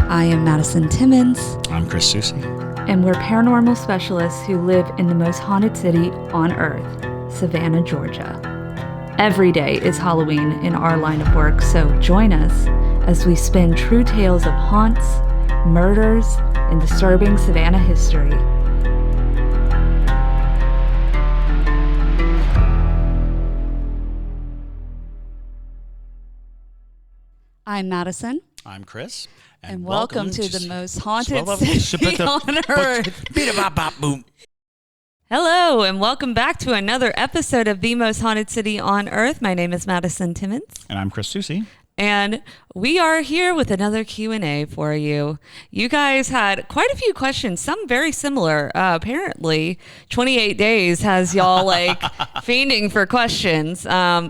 I am Madison Timmons. I'm Chris Susi. And we're paranormal specialists who live in the most haunted city on earth, Savannah, Georgia. Every day is Halloween in our line of work, so join us as we spin true tales of haunts, murders, and disturbing Savannah history. I'm Madison. I'm Chris. And welcome to the most haunted city on earth. Hello, and welcome back to another episode of The Most Haunted City on Earth. My name is Madison Timmons. And I'm Chris Susi. And we are here with another Q&A for you. You guys had quite a few questions, some very similar. Apparently, 28 Days has y'all fiending for questions.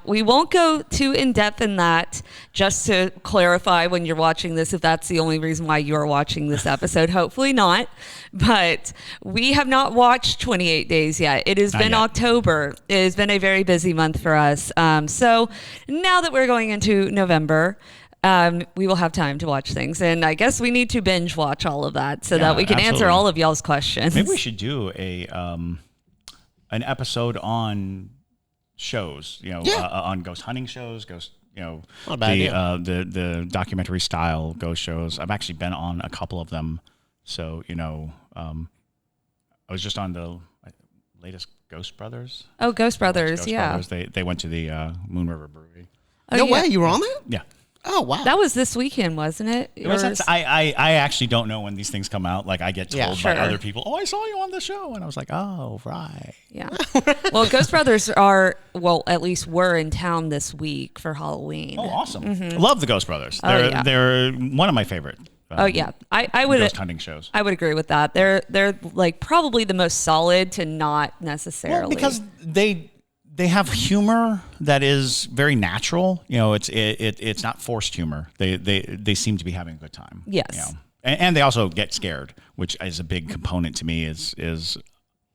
We won't go too in-depth in that, just to clarify when you're watching this, if that's the only reason why you're watching this episode. Hopefully not. But we have not watched 28 Days yet. It has been October. It has been a very busy month for us. So now that we're going into November, we will have time to watch things. And I guess we need to binge watch all of that so that we can answer all of y'all's questions. Maybe we should do an episode on shows, on ghost hunting shows, the documentary style ghost shows. I've actually been on a couple of them. So, I was just on the latest Ghost Brothers. Oh, Ghost Brothers, Brothers. They went to the Moon River Brewery. No way, you were on that? Yeah. Oh, wow. That was this weekend, wasn't it? I actually don't know when these things come out. I get told by other people, I saw you on the show. And I was like, oh, right. Yeah. Well, Ghost Brothers at least were in town this week for Halloween. Oh, awesome. Mm-hmm. Love the Ghost Brothers. They're one of my favorite. I would ghost hunting shows. I would agree with that. They're probably the most solid to not necessarily because they have humor that is very natural. It's not forced humor. They seem to be having a good time. Yes, and they also get scared, which is a big component to me. Is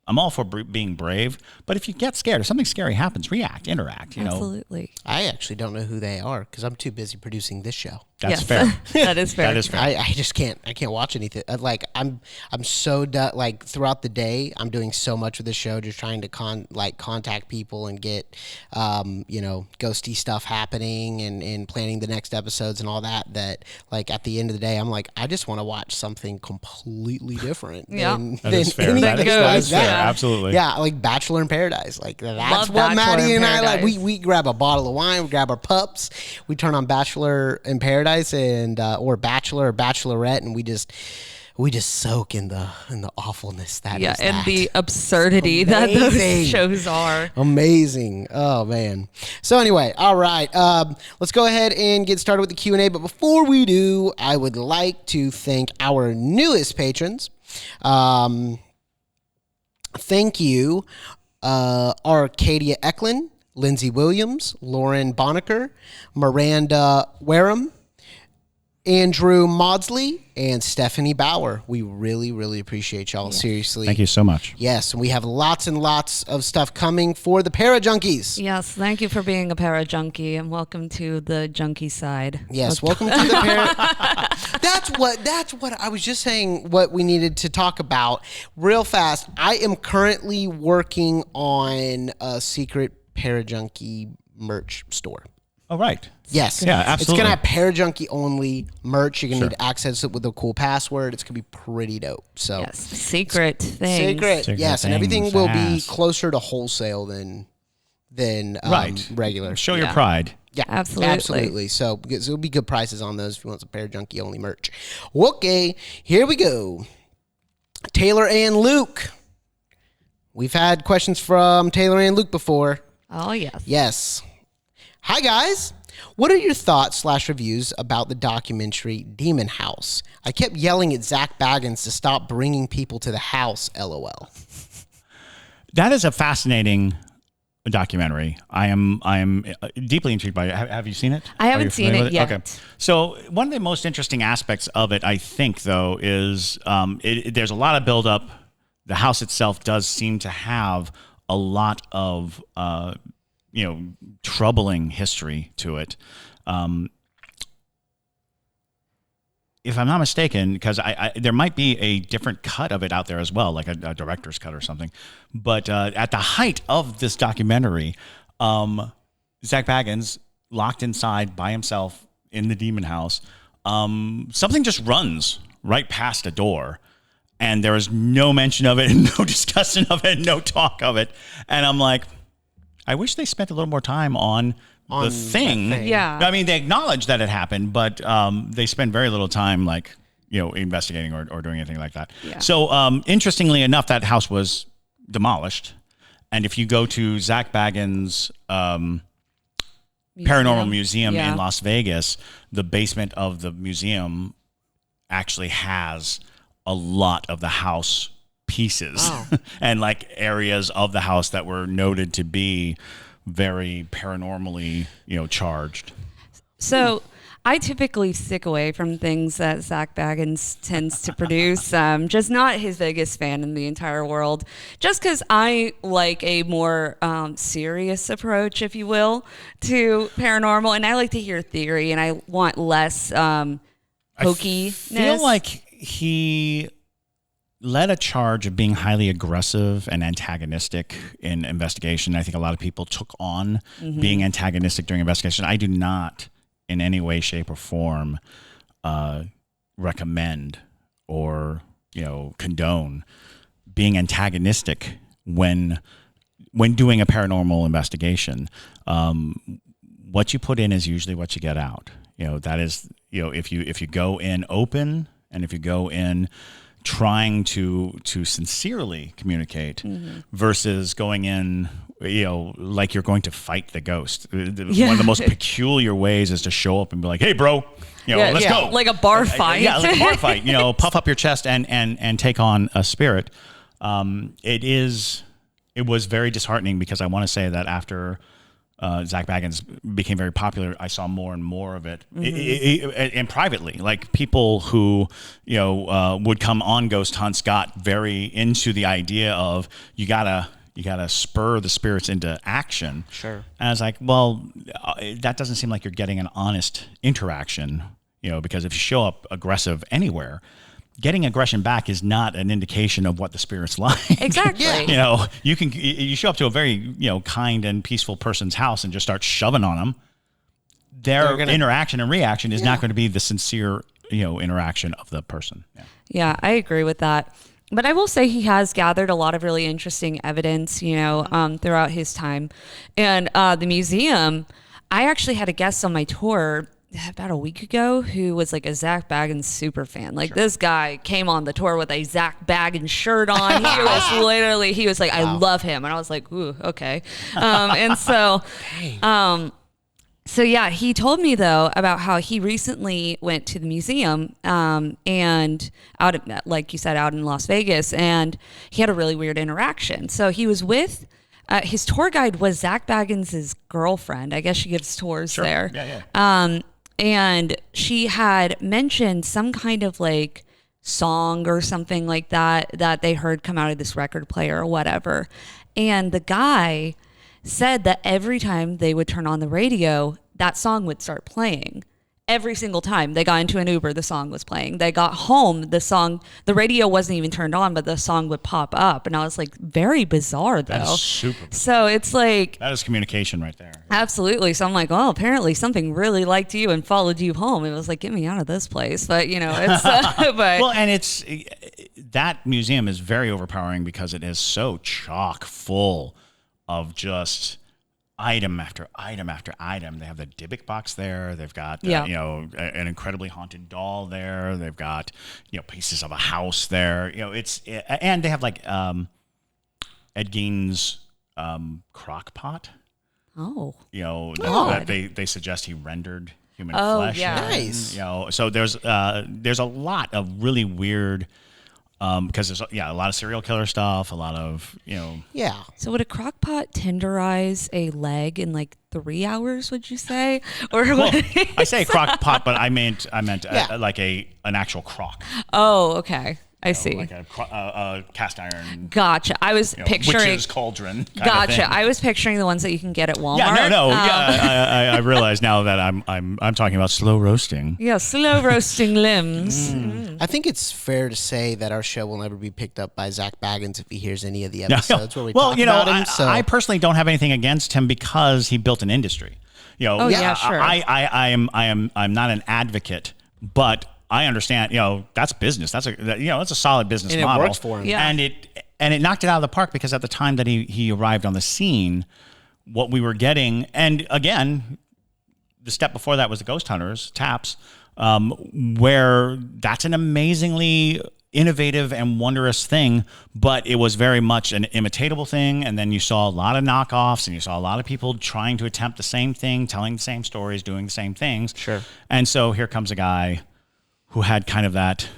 I'm all for being brave, but if you get scared, if something scary happens, interact. Absolutely. I actually don't know who they are because I'm too busy producing this show. That's fair. That is fair. That is fair. I just can't. I can't watch anything. I'm so done. Throughout the day, I'm doing so much with the show, just trying to contact people and get, ghosty stuff happening and planning the next episodes and all that. That at the end of the day, I'm like, I just want to watch something completely different. That is fair. That is fair. Absolutely. Yeah, like Bachelor in Paradise. That's Love what Maddie and I like. Paradise. We grab a bottle of wine, we grab our pups, we turn on Bachelor in Paradise and or Bachelor or Bachelorette, and we just soak in the awfulness that is and the absurdity that those shows are. Amazing. Oh man. So anyway, all right. Let's go ahead and get started with the Q&A. But before we do, I would like to thank our newest patrons. Thank you, Arcadia Eklund, Lindsay Williams, Lauren Bonaker, Miranda Wareham, Andrew Maudsley, and Stephanie Bauer. We really, really appreciate y'all. Yes. Seriously. Thank you so much. Yes, and we have lots and lots of stuff coming for the Para Junkies. Yes, thank you for being a Para Junkie, and welcome to the junkie side. Yes, welcome to the Para. That's what I was just saying, what we needed to talk about real fast. I am currently working on a secret Para Junkie merch store. Oh, right. Yes. Yeah, absolutely. It's going to have Parajunkie only merch. You're going to need to access it with a cool password. It's going to be pretty dope. So yes, secret things. Secret, yes. And everything will be closer to wholesale than regular. Show your pride. Yeah, absolutely. Absolutely. So it'll be good prices on those if you want some Parajunkie only merch. Okay, here we go. Taylor and Luke. We've had questions from Taylor and Luke before. Oh, yes. Yes. Hi, guys. What are your thoughts / reviews about the documentary Demon House? I kept yelling at Zach Baggins to stop bringing people to the house, LOL. That is a fascinating documentary. I am deeply intrigued by it. Have you seen it? I haven't seen it yet. Okay. So one of the most interesting aspects of it, I think, though, is there's a lot of buildup. The house itself does seem to have a lot of troubling history to it. if I'm not mistaken, because there might be a different cut of it out there as well, like a director's cut or something. But at the height of this documentary, Zach Baggins locked inside by himself in the demon house. Something just runs right past a door, and there is no mention of it, no discussion of it, no talk of it. And I'm like, I wish they spent a little more time on the thing. Yeah. I mean, they acknowledge that it happened, but they spend very little time, like, investigating or doing anything like that. Yeah. So, interestingly enough, that house was demolished. And if you go to Zach Baggins' Paranormal Museum in Las Vegas, the basement of the museum actually has a lot of the house pieces and like areas of the house that were noted to be very paranormally, charged. So I typically stick away from things that Zach Baggins tends to produce. Just not his biggest fan in the entire world. Just because I like a more serious approach, if you will, to paranormal, and I like to hear theory, and I want less hokiness. I feel like he led a charge of being highly aggressive and antagonistic in investigation. I think a lot of people took on being antagonistic during investigation. I do not in any way, shape, or form recommend or condone being antagonistic when doing a paranormal investigation. What you put in is usually what you get out. That is, if you go in open and if you go in trying to sincerely communicate versus going in, like you're going to fight the ghost. One of the most peculiar ways is to show up and be like, "Hey, bro, let's go." Like a bar fight. Yeah, like a bar fight. Puff up your chest and take on a spirit. It was very disheartening because I want to say that after Zach Baggins became very popular, I saw more and more of it, and privately, like people who would come on ghost hunts got very into the idea of you gotta spur the spirits into action. Sure. And I was like, well, that doesn't seem like you're getting an honest interaction, because if you show up aggressive anywhere, getting aggression back is not an indication of what the spirit's like. Exactly. You show up to a very, kind and peaceful person's house and just start shoving on them. Their interaction and reaction is not going to be the sincere, interaction of the person. Yeah, I agree with that. But I will say he has gathered a lot of really interesting evidence, throughout his time. And the museum, I actually had a guest on my tour about a week ago who was like a Zach Baggins super fan. Like this guy came on the tour with a Zach Baggins shirt on. He was like, I love him. And I was like, ooh, okay. And so, yeah, he told me though about how he recently went to the museum and like you said, out in Las Vegas, and he had a really weird interaction. So he was with his tour guide was Zach Baggins' girlfriend. I guess she gives tours there. Yeah. And she had mentioned some kind of like song or something like that they heard come out of this record player or whatever. And the guy said that every time they would turn on the radio, that song would start playing. Every single time they got into an Uber, the song was playing. They got home, the radio wasn't even turned on, but the song would pop up. And I was like, very bizarre though. That is super bizarre. So it's like, that is communication right there. Absolutely. So I'm like, oh, apparently something really liked you and followed you home. It was like, get me out of this place. But it's, but well, and that museum is very overpowering because it is so chock full of just item after item after item. They have the Dybbuk box there. They've got an incredibly haunted doll there. They've got pieces of a house there. And they have like Ed Gein's crock pot. Oh, that they suggest he rendered human flesh. Yeah. Nice. So there's a lot of really weird. Because there's a lot of serial killer stuff, a lot of Yeah. So would a crock pot tenderize a leg in like 3 hours? Would you say? Or I say crock pot, but I meant like an actual crock. Oh, okay. I see. Like a cast iron. Gotcha. I was picturing witch's cauldron. Gotcha. I was picturing the ones that you can get at Walmart. Yeah, no. I realize now that I'm talking about slow roasting. Yeah, slow roasting limbs. I think it's fair to say that our show will never be picked up by Zach Baggins if he hears any of the episodes where we talk about him. So I personally don't have anything against him because he built an industry. Oh, yeah, sure. I'm not an advocate, but I understand, that's business. That's a solid business and model. It works for him. Yeah. And it knocked it out of the park because at the time that he arrived on the scene, what we were getting, and again, the step before that was the Ghost Hunters, TAPS, where that's an amazingly innovative and wondrous thing, but it was very much an imitatable thing. And then you saw a lot of knockoffs, and you saw a lot of people trying to attempt the same thing, telling the same stories, doing the same things. Sure. And so here comes a guy who had kind of that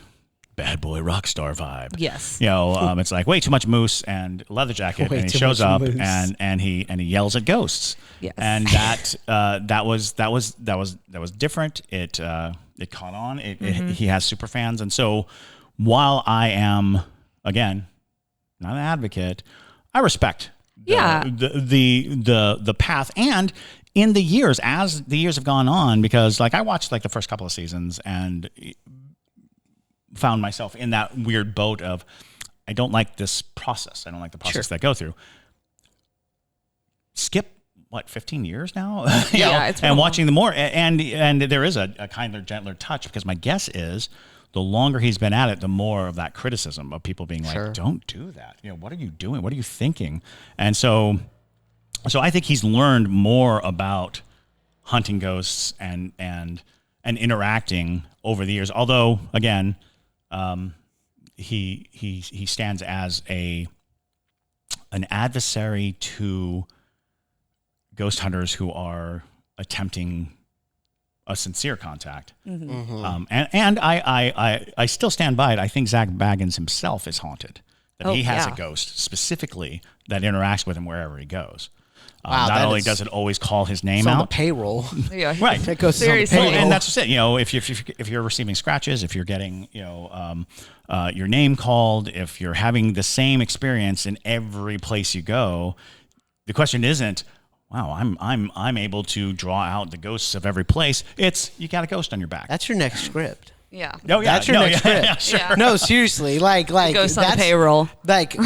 bad boy rock star vibe. Yes. It's like way too much moose and leather jacket, Way and he too shows much up moose. and he yells at ghosts. Yes. And that was different. It caught on. He has super fans, and so while I am again not an advocate, I respect the path. And in the years, as the years have gone on, because like I watched like the first couple of seasons and found myself in that weird boat of I don't like this process. I don't like the process that I go through. Skip 15 years now? It's and watching the more and there is a kinder, gentler touch, because my guess is the longer he's been at it, the more of that criticism of people being like, don't do that. What are you doing? What are you thinking? And so I think he's learned more about hunting ghosts and interacting over the years. Although, again, he stands as an adversary to ghost hunters who are attempting a sincere contact. And I still stand by it. I think Zach Baggins himself is haunted. That he has a ghost specifically that interacts with him wherever he goes. Wow, not only does it always call his name on out, the payroll. Yeah. Right. That goes Seriously. on the payroll. and that's just it. If you're receiving scratches, if you're getting your name called, if you're having the same experience in every place you go, the question isn't, wow, I'm able to draw out the ghosts of every place. It's you got a ghost on your back. That's your next script. Yeah. Oh, yeah. That's your next script. Yeah, sure. Yeah. No, seriously, like Ghosts on the that's payroll. Like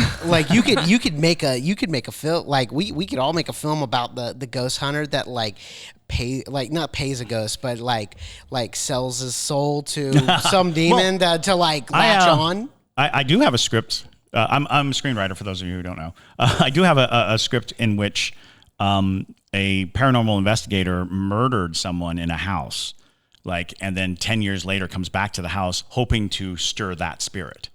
you could make a film. Like we could all make a film about the ghost hunter that not pays a ghost, but like sells his soul to some demon to latch on. I do have a script. I'm a screenwriter, for those of you who don't know. I do have a script in which a paranormal investigator murdered someone in a house. And then 10 years later comes back to the house hoping to stir that spirit,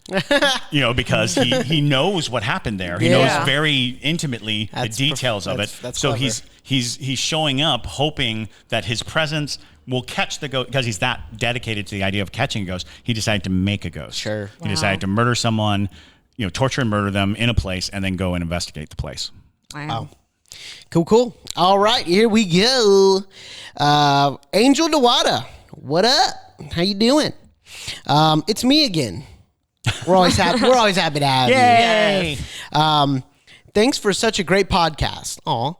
because he knows what happened there. He knows very intimately the details of it. That's so clever. he's showing up hoping that his presence will catch the ghost, because he's that dedicated to the idea of catching a ghost. He decided to make a ghost. Sure. He decided to murder someone, torture and murder them in a place, and then go and investigate the place. Wow. Cool. All right, here we go. Angel Dewada, what up? How you doing? It's me again. We're always happy. We're always happy to have Yay! you. Thanks for such a great podcast. Aw.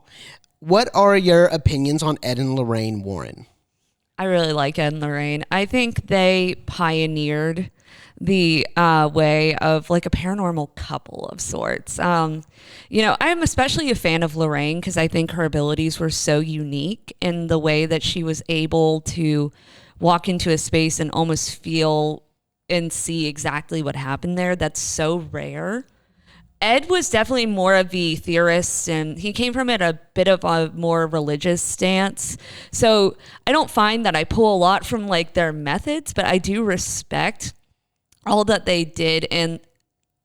What are your opinions on Ed and Lorraine Warren? I really like Ed and Lorraine. I think they pioneered the way of like a paranormal couple of sorts. I'm especially a fan of Lorraine because I think her abilities were so unique in the way that she was able to walk into a space and almost feel and see exactly what happened there. That's so rare. Ed was definitely more of the theorist, and he came from it a bit of a more religious stance. So I don't find that I pull a lot from like their methods, but I do respect all that they did in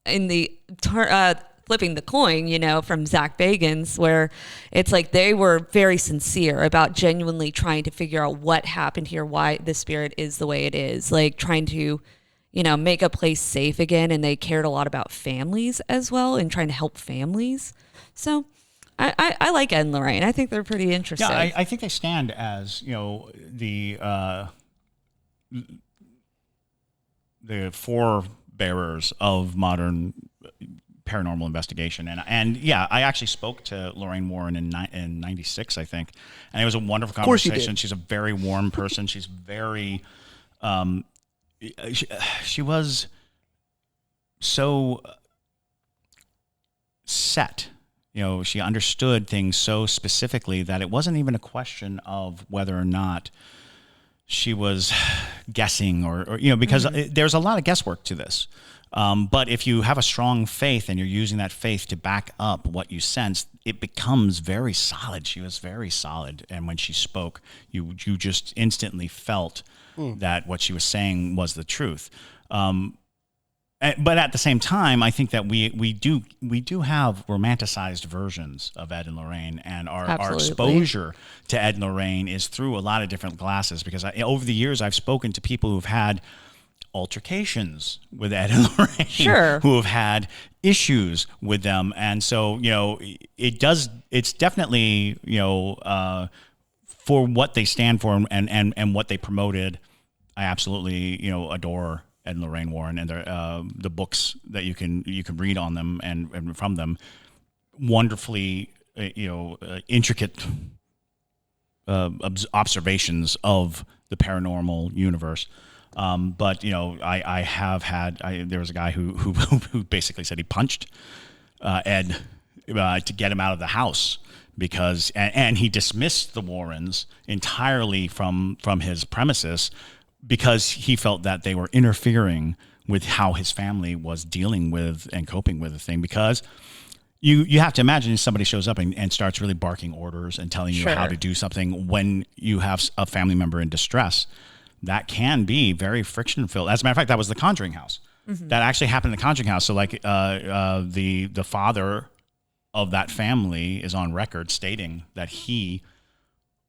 the flipping the coin, from Zach Bagans, where it's like they were very sincere about genuinely trying to figure out what happened here, why the spirit is the way it is, like trying to make a place safe again. And they cared a lot about families as well and trying to help families. So I like Ed and Lorraine. I think they're pretty interesting. Yeah, I think they stand as, the four bearers of modern paranormal investigation. And yeah, I actually spoke to Lorraine Warren in '96, I think, and it was a wonderful conversation. She's a very warm person. She's very, she was so set. She understood things so specifically that it wasn't even a question of whether or not she was guessing or because there's a lot of guesswork to this. But if you have a strong faith and you're using that faith to back up what you sense, it becomes very solid. She was very solid. And when she spoke, you just instantly felt that what she was saying was the truth. But at the same time, I think that we do have romanticized versions of Ed and Lorraine, and our exposure to Ed and Lorraine is through a lot of different glasses. Because over the years, I've spoken to people who've had altercations with Ed and Lorraine, who have had issues with them, and so it's definitely for what they stand for and what they promoted. I absolutely adore Ed and Lorraine Warren and the books that you can read on them and from them. Wonderfully intricate observations of the paranormal universe. But I have had. There was a guy who basically said he punched Ed to get him out of the house because, and he dismissed the Warrens entirely from his premises because he felt that they were interfering with how his family was dealing with and coping with the thing. Because you have to imagine if somebody shows up and starts really barking orders and telling you how to do something when you have a family member in distress. That can be very friction-filled. As a matter of fact, that was the Conjuring house. That actually happened in the Conjuring house. So, like, the father of that family is on record stating that he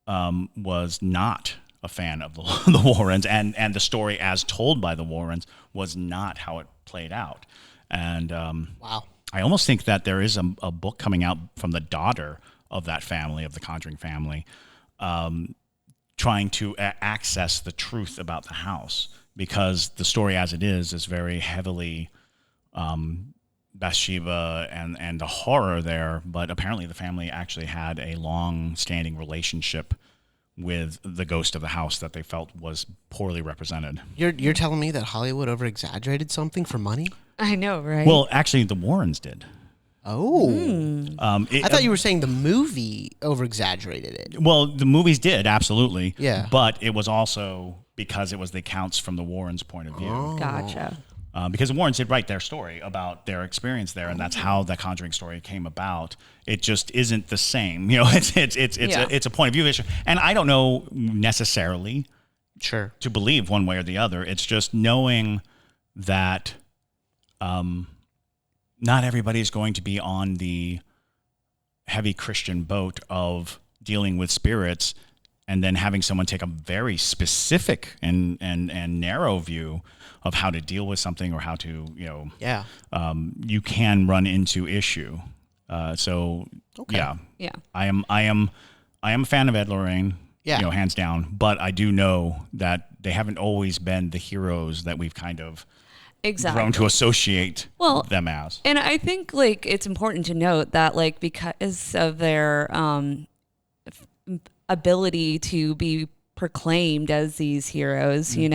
was not a fan of the Warrens, and the story as told by the Warrens was not how it played out. And wow, I almost think that there is a book coming out from the daughter of that family, of the Conjuring family, trying to access the truth about the house, because the story as it is very heavily Bathsheba and the horror there. But apparently the family actually had a long-standing relationship with the ghost of the house that they felt was poorly represented. You're telling me that Hollywood over-exaggerated something for money? I know, right? Well, actually, the Warrens did. Oh. I thought you were saying the movie over-exaggerated it. Well, the movies did, absolutely. Yeah. But it was also because it was the accounts from the Warrens' point of view. Oh. Gotcha. Because the Warrens did write their story about their experience there, and that's how the Conjuring story came about. It just isn't the same. It's a point of view issue. And I don't know necessarily to believe one way or the other. It's just knowing that not everybody is going to be on the heavy Christian boat of dealing with spirits, and then having someone take a very specific and narrow view of how to deal with something or how to, you can run into issue. I am a fan of Ed Lorraine, hands down, but I do know that they haven't always been the heroes that we've kind of grown to associate them as. And I think it's important to note that because of their ability to be proclaimed as these heroes, we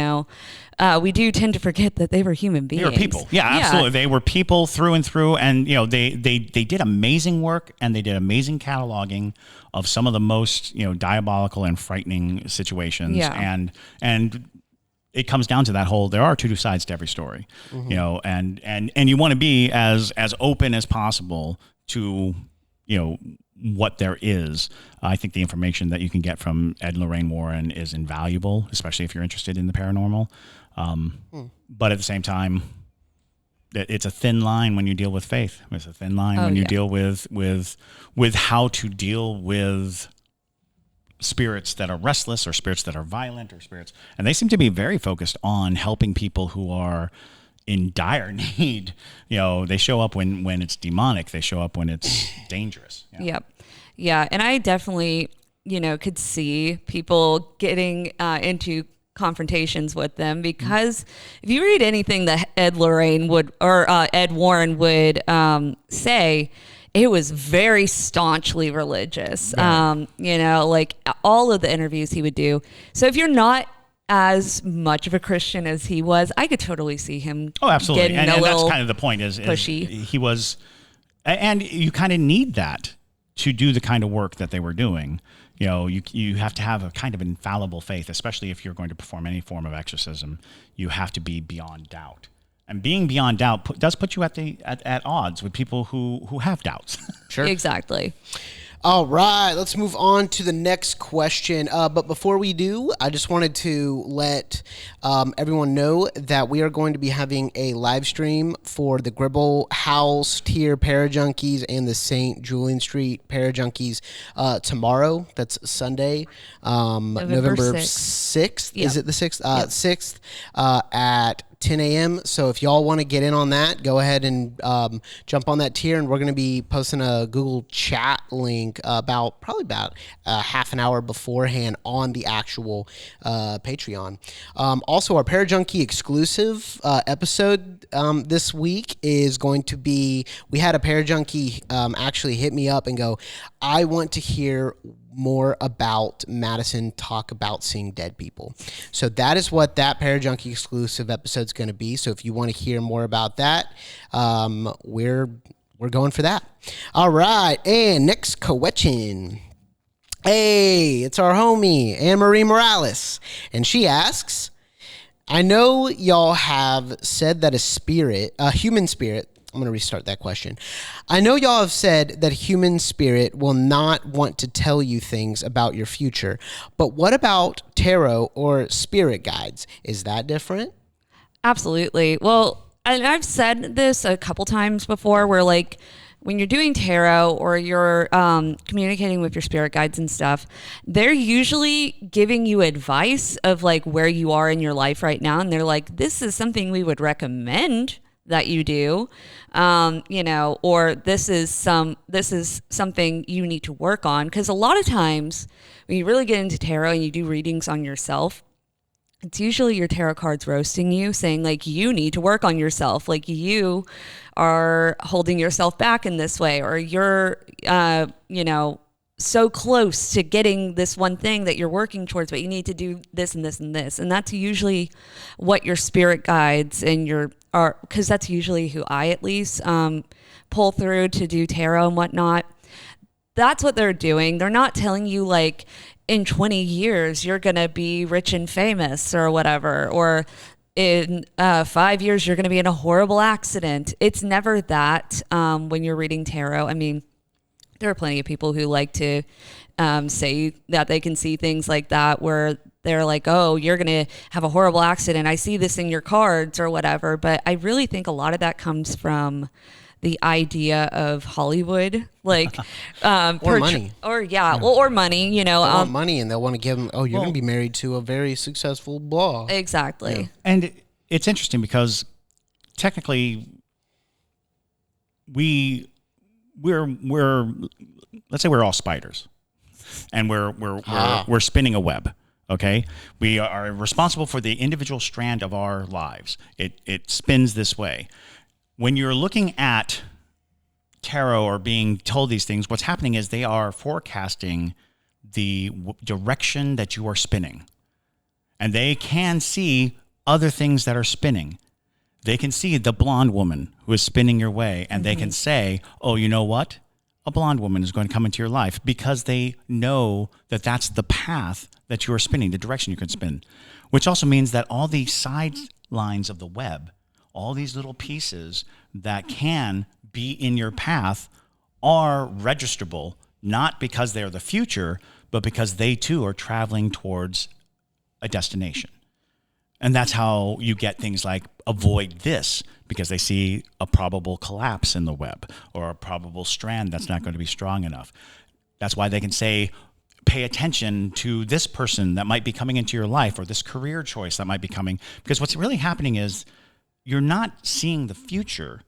do tend to forget that they were human beings. They were people. Yeah, absolutely. They were people through and through, and they did amazing work, and they did amazing cataloging of some of the most diabolical and frightening situations. And it comes down to that whole, there are two sides to every story, and you want to be as open as possible to what there is. I think the information that you can get from Ed and Lorraine Warren is invaluable, especially if you're interested in the paranormal. But at the same time, it's a thin line when you deal with faith. It's a thin line when you deal with how to deal with spirits that are restless or spirits that are violent or spirits. And they seem to be very focused on helping people who are in dire need. They show up when it's demonic. They show up when it's dangerous. Yep. Yeah. And I definitely, could see people getting into confrontations with them, because if you read anything that Ed Lorraine would, or Ed Warren would say, it was very staunchly religious. You know, like all of the interviews he would do. So if you're not as much of a Christian as he was, I could totally see him. Oh, absolutely. And that's kind of the point is pushy. He was, and you kind of need that to do the kind of work that they were doing. You know, you have to have a kind of infallible faith, especially if you're going to perform any form of exorcism. You have to be beyond doubt. And being beyond doubt does put you at odds with people who have doubts. Sure. Exactly. All right, let's move on to the next question. But before we do, I just wanted to let everyone know that we are going to be having a live stream for the Gribble House Tier Parajunkies and the St. Julian Street Parajunkies tomorrow. That's Sunday, November 6th. Yep. Is it the 6th? 6th at 10 a.m. So if y'all want to get in on that, go ahead and jump on that tier, and we're going to be posting a Google Chat link probably about half an hour beforehand on the actual Patreon. Also, our Parajunkie exclusive episode this week is going to be, we had a Parajunkie actually hit me up and go, I want to hear more about Madison talk about seeing dead people. So that is what that Parajunkie exclusive episode is going to be. So if you want to hear more about that, we're going for that. All right, and next question. Hey, it's our homie Anne-Marie Morales, and she asks, I know y'all have said that a human spirit, I'm going to restart that question. I know y'all have said that human spirit will not want to tell you things about your future, but what about tarot or spirit guides? Is that different? Absolutely. Well, and I've said this a couple times before, where like when you're doing tarot or you're communicating with your spirit guides and stuff, they're usually giving you advice of like where you are in your life right now. And they're like, this is something we would recommend that you do, you know, or this is something you need to work on. Because a lot of times when you really get into tarot and you do readings on yourself, it's usually your tarot cards roasting you, saying like, you need to work on yourself. Like you are holding yourself back in this way, or you're, you know, so close to getting this one thing that you're working towards, but you need to do this and this and this. And that's usually what your spirit guides and because that's usually who I at least pull through to do tarot and whatnot. That's what they're doing. They're not telling you like, in 20 years, you're going to be rich and famous or whatever, or in 5 years, you're going to be in a horrible accident. It's never that when you're reading tarot. I mean, there are plenty of people who like to say that they can see things like that, where they're like, oh, you're going to have a horrible accident. I see this in your cards or whatever. But I really think a lot of that comes from the idea of Hollywood, like or money, or money. You know, they want money, and they'll want to give them. Oh, you're going to be married to a very successful blah. Exactly. Yeah. And it's interesting because technically, we're let's say we're all spiders, and we're spinning a web. Okay, we are responsible for the individual strand of our lives. It spins this way. When you're looking at tarot or being told these things, what's happening is they are forecasting the direction that you are spinning. And they can see other things that are spinning. They can see the blonde woman who is spinning your way, and they can say, oh, you know what? A blonde woman is going to come into your life, because they know that that's the path that you are spinning, the direction you can spin, which also means that all the sidelines of the web, all these little pieces that can be in your path, are registrable, not because they're the future, but because they too are traveling towards a destination. And that's how you get things like avoid this, because they see a probable collapse in the web or a probable strand that's not going to be strong enough. That's why they can say, pay attention to this person that might be coming into your life, or this career choice that might be coming. Because what's really happening is, you're not seeing the future.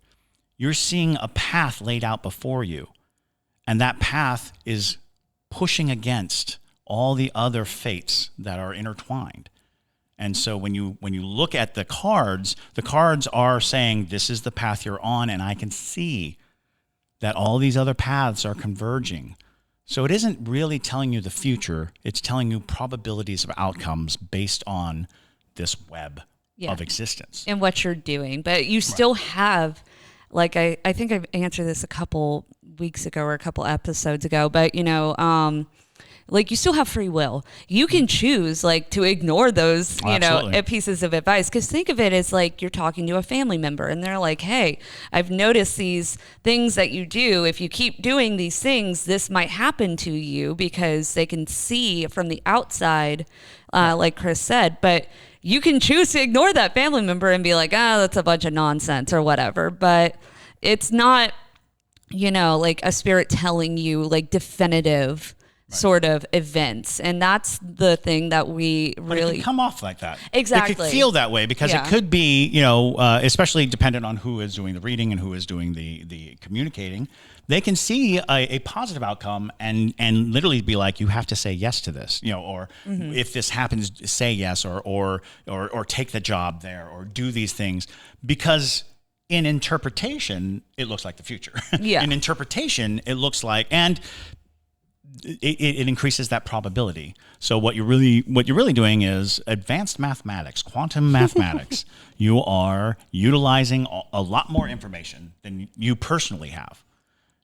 You're seeing a path laid out before you. And that path is pushing against all the other fates that are intertwined. And so when you look at the cards are saying this is the path you're on, and I can see that all these other paths are converging. So it isn't really telling you the future, it's telling you probabilities of outcomes based on this web of existence. And what you're doing. But you still have, like, I think I've answered this a couple weeks ago or a couple episodes ago, but, like, you still have free will. You can choose, like, to ignore those, pieces of advice. Because think of it as, like, you're talking to a family member and they're like, hey, I've noticed these things that you do. If you keep doing these things, this might happen to you, because they can see from the outside, like Chris said. But you can choose to ignore that family member and be like, that's a bunch of nonsense or whatever. But it's not, like a spirit telling you, like, definitive sort of events. And that's the thing that we really... But it can come off like that. Exactly. It could feel that way, because it could be, especially dependent on who is doing the reading and who is doing the communicating. They can see a positive outcome and literally be like, you have to say yes to this, or if this happens, say yes, or take the job there, or do these things, because in interpretation, it looks like the future. Yeah. In interpretation, it looks like, and it increases that probability. So what you're really doing is advanced mathematics, quantum mathematics. You are utilizing a lot more information than you personally have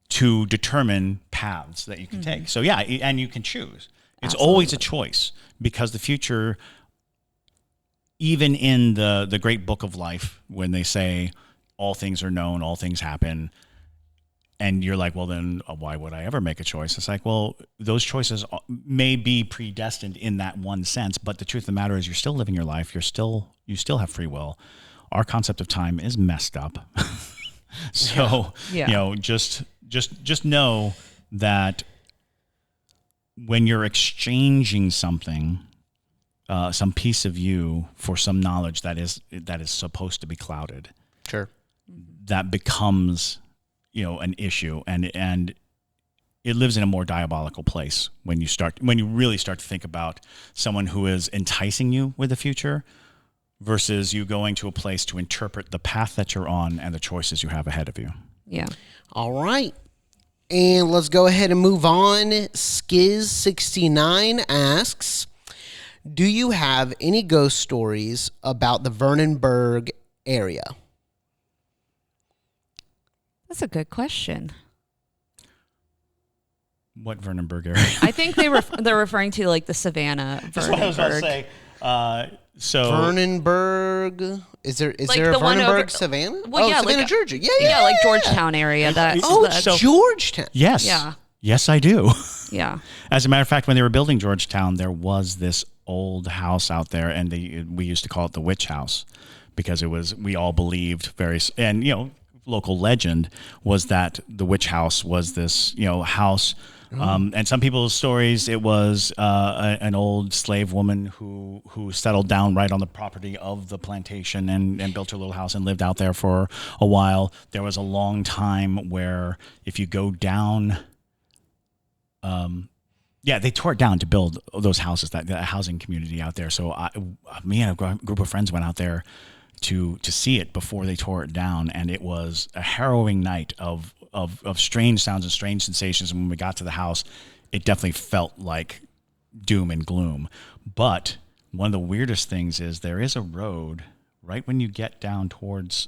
to determine paths that you can take. So yeah, and you can choose. It's always a choice, because the future, even in the great book of life, when they say all things are known, all things happen, and you're like, well, then why would I ever make a choice? It's like, well, those choices may be predestined in that one sense, but the truth of the matter is you're still living your life. You still have free will. Our concept of time is messed up. So, just know that when you're exchanging something, some piece of you for some knowledge that is supposed to be clouded, sure, that becomes an issue, and it lives in a more diabolical place when you really start to think about someone who is enticing you with the future versus you going to a place to interpret the path that you're on and the choices you have ahead of you. Yeah. All right. And let's go ahead and move on. Skiz69 asks, do you have any ghost stories about the Vernonburg area? That's a good question. What Vernonburg area? I think they're referring to, like, the Savannah. That's what I was about to say. So Vernonburg, is there like a the one Vernonburg, over, Savannah? Well, yeah, Savannah, like, Georgia. Yeah, like Georgetown area. Georgetown. Yes. Yeah. Yes, I do. Yeah. As a matter of fact, when they were building Georgetown, there was this old house out there, and we used to call it the witch house, because we all believed local legend was that the witch house was this, house. And some people's stories, it was an old slave woman who settled down right on the property of the plantation and built her little house and lived out there for a while. There was a long time where if you go down, they tore it down to build those houses, that housing community out there. So me and a group of friends went out there to see it before they tore it down, and it was a harrowing night of strange sounds and strange sensations. And when we got to the house, it definitely felt like doom and gloom. But one of the weirdest things is there is a road right when you get down towards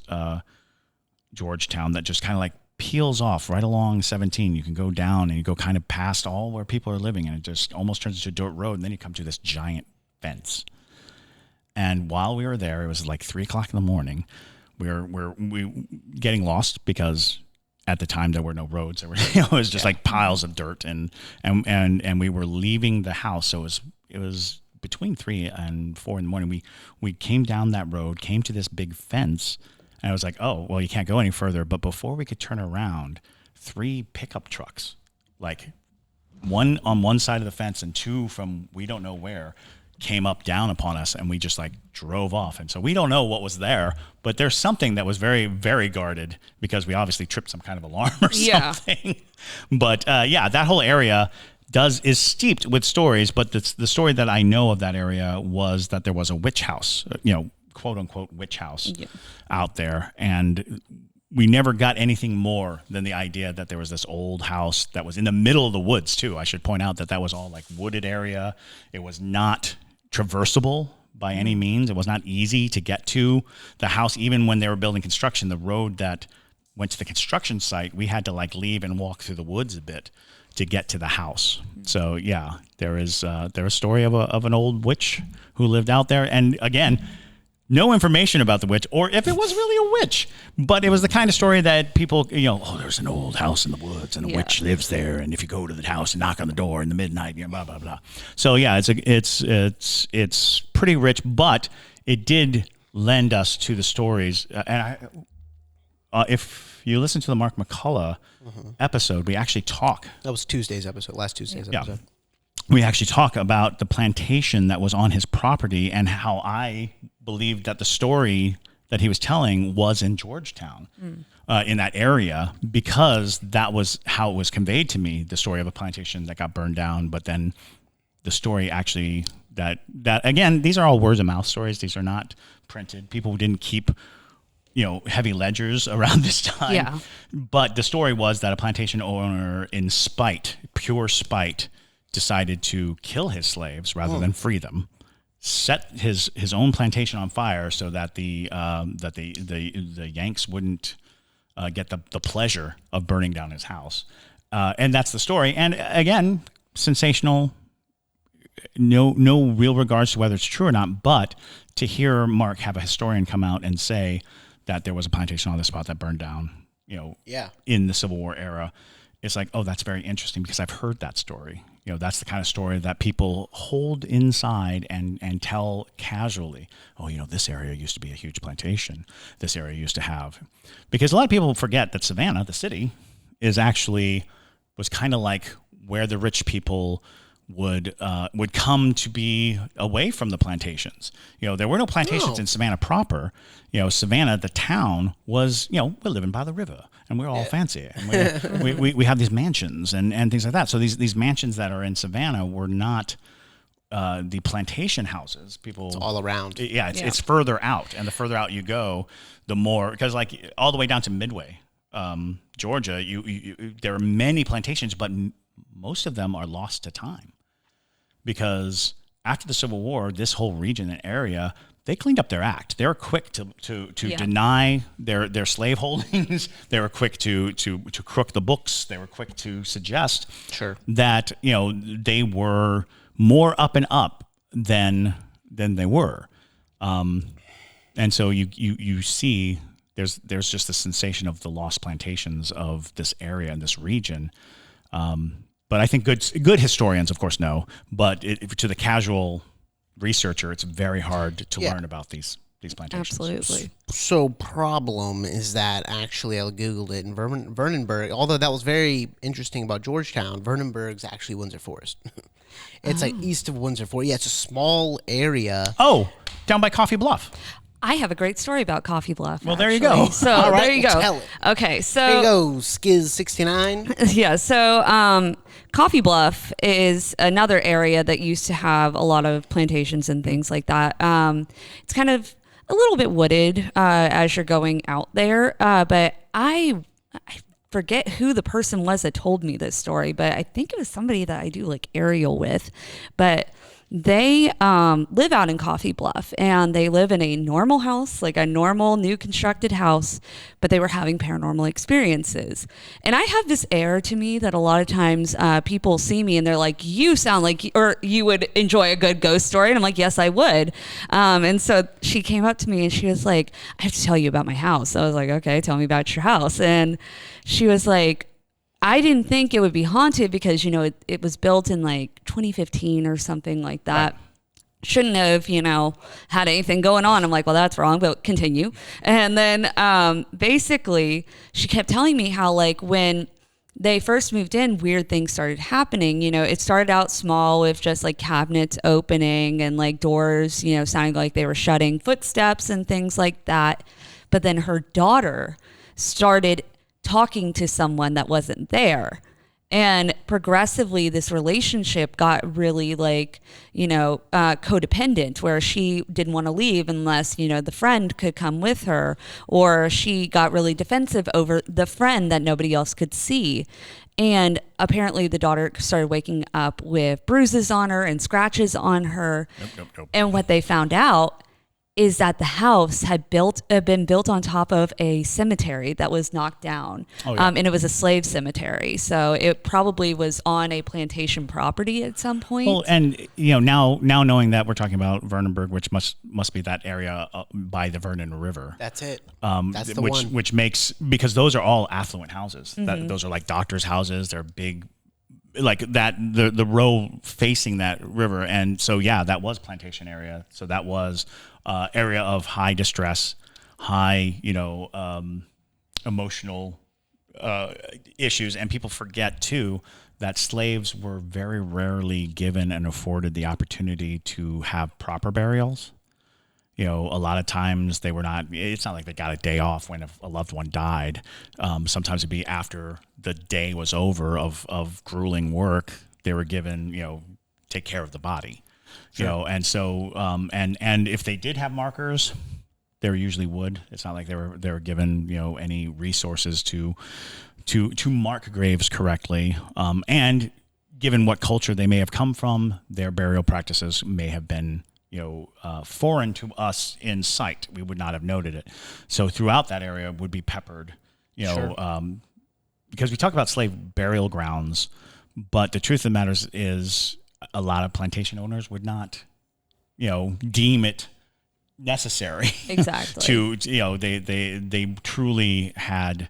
Georgetown that just kind of like peels off right along 17. You can go down and you go kind of past all where people are living, and it just almost turns into a dirt road, and then you come to this giant fence. And while we were there, it was like 3:00 in the morning. We getting lost because at the time there were no roads. There were, it was just like piles of dirt, and we were leaving the house. So it was between 3 and 4 in the morning. We came down that road, came to this big fence, and I was like, oh, well, you can't go any further. But before we could turn around, 3 pickup trucks, like one on one side of the fence and 2 from we don't know where, came up down upon us, and we just like drove off. And so we don't know what was there, but there's something that was very, very guarded, because we obviously tripped some kind of alarm or something. But that whole area, is steeped with stories, but the story that I know of that area was that there was a witch house, quote unquote witch house out there, and we never got anything more than the idea that there was this old house that was in the middle of the woods too. I should point out that was all like wooded area. It was not traversable by any means. It was not easy to get to the house. Even when they were building construction, the road that went to the construction site, we had to like leave and walk through the woods a bit to get to the house. So yeah, there is a story of an old witch who lived out there. And again, no information about the witch, or if it was really a witch, but it was the kind of story that people, there's an old house in the woods and a witch lives there, and if you go to the house and knock on the door in the midnight, blah blah blah. So yeah, it's pretty rich, but it did lend us to the stories. And if you listen to the Mark McCullough episode, we actually talk. That was last Tuesday's episode. We actually talk about the plantation that was on his property and how I believed that the story that he was telling was in Georgetown, in that area, because that was how it was conveyed to me, the story of a plantation that got burned down. But then the story actually that again, these are all words of mouth stories. These are not printed. People didn't keep heavy ledgers around this time. Yeah. But the story was that a plantation owner, in pure spite, decided to kill his slaves rather than free them, set his own plantation on fire so that the Yanks wouldn't get the pleasure of burning down his house. And that's the story. And again, sensational, no real regards to whether it's true or not, but to hear Mark have a historian come out and say that there was a plantation on the spot that burned down, in the Civil War era, it's like, oh, that's very interesting, because I've heard that story. That's the kind of story that people hold inside and tell casually. Oh, this area used to be a huge plantation. This area used to have, because a lot of people forget that Savannah, the city, was kind of like where the rich people would come to be away from the plantations. There were no plantations in Savannah proper. Savannah, the town, was, we're living by the river and we're all fancy. And we have these mansions and things like that. So these mansions that are in Savannah were not the plantation houses. It's all around. It's further out. And the further out you go, the more, because like all the way down to Midway, Georgia, there are many plantations, but most of them are lost to time. Because after the Civil War, this whole region and area, they cleaned up their act. They were quick to deny their slave holdings. They were quick to crook the books. They were quick to suggest that they were more up and up than they were. And so you see there's just the sensation of the lost plantations of this area and this region. But I think good historians, of course, know. But to the casual researcher, it's very hard to learn about these plantations. Absolutely. So problem is that actually I Googled it, and Vernonburg, although that was very interesting about Georgetown, Vernonburg's actually Windsor Forest. It's like east of Windsor Forest. Yeah, it's a small area. Oh, down by Coffee Bluff. I have a great story about Coffee Bluff. Well, there you go. So all right, there you go. Tell it. Okay, so there you go, Skiz 69. Yeah, so Coffee Bluff is another area that used to have a lot of plantations and things like that. It's kind of a little bit wooded as you're going out there, but I forget who the person was that told me this story, but I think it was somebody that I do like aerial with, but they live out in Coffee Bluff, and they live in a normal house, like a normal new constructed house, but they were having paranormal experiences. And I have this air to me that a lot of times people see me and they're like, you sound like, or you would enjoy a good ghost story. And I'm like, yes, I would. And so she came up to me and she was like, I have to tell you about my house. So I was like, okay, tell me about your house. And she was like, I didn't think it would be haunted because, it was built in like 2015 or something like that. Right. Shouldn't have, had anything going on. I'm like, well, that's wrong, but continue. And then basically she kept telling me how like when they first moved in, weird things started happening. It started out small with just like cabinets opening and like doors, sounding like they were shutting, footsteps and things like that. But then her daughter started talking to someone that wasn't there. And progressively, this relationship got really codependent, where she didn't want to leave unless, the friend could come with her, or she got really defensive over the friend that nobody else could see. And apparently the daughter started waking up with bruises on her and scratches on her. Nope. And what they found out is that the house had been built on top of a cemetery that was knocked down. Oh, yeah. And it was a slave cemetery. So it probably was on a plantation property at some point. Well, and now knowing that we're talking about Vernonburg, which must be that area by the Vernon River. That's it. That's the one. Which makes, because those are all affluent houses. Those are like doctors' houses. They're big, like that, the row facing that river. And so, yeah, that was plantation area. So that was area of high distress, high, emotional issues. And people forget, too, that slaves were very rarely given and afforded the opportunity to have proper burials. A lot of times it's not like they got a day off when a loved one died. Sometimes it'd be after the day was over of grueling work, they were given, take care of the body. Sure. And so, and if they did have markers, they were usually wood. It's not like they were given, any resources to mark graves correctly. And given what culture they may have come from, their burial practices may have been, foreign to us in sight. We would not have noted it. So throughout that area would be peppered, Sure. Because we talk about slave burial grounds, but the truth of the matter is a lot of plantation owners would not, deem it necessary. Exactly. They truly had